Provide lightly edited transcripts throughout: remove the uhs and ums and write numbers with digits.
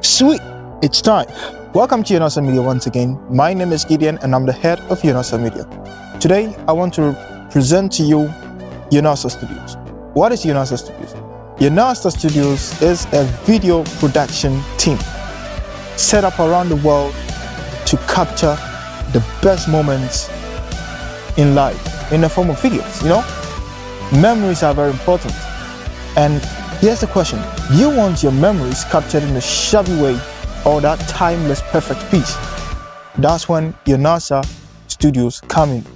Sweet, it's time. Welcome to Eonasah Media once again. My name is Gideon and I'm the head of Eonasah Media. Today, I want to present to you Eonasah Studios. What is Eonasah Studios? Eonasah Studios is a video production team set up around the world to capture the best moments in life in the form of videos. Memories are very important. And here's the question. Do you want your memories captured in a shabby way or that timeless perfect piece? That's when Eonasah Studios come in.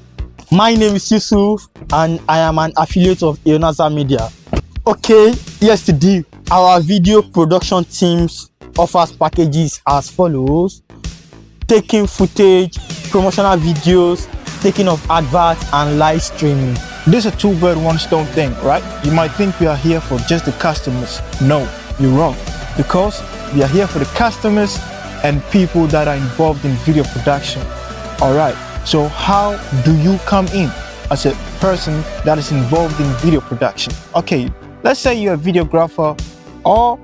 My name is Yusuf and I am an affiliate of Eonasah Media. Okay, yesterday our video production teams offers packages as follows: taking footage, promotional videos, taking of adverts and live streaming. This is a two-bird, one-stone thing, right? You might think we are here for just the customers. No, you're wrong. Because we are here for the customers and people that are involved in video production. All right, so how do you come in as a person that is involved in video production? Okay, let's say you're a videographer or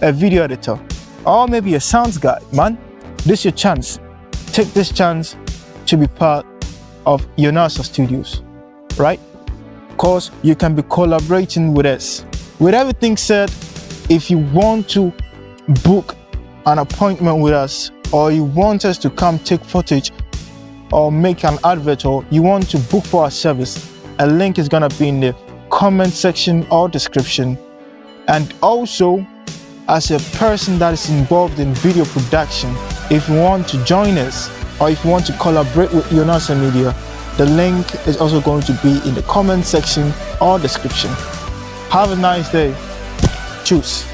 a video editor or maybe a sounds guy, man. This is your chance. Take this chance to be part of Eonasah Studios, right? Because you can be collaborating with us. With everything said, if you want to book an appointment with us, or you want us to come take footage or make an advert, or you want to book for our service, a link is gonna be in the comment section or description. And also, as a person that is involved in video production, if you want to join us or if you want to collaborate with Eonasah Media, the link is also going to be in the comment section or description. Have a nice day. Choose.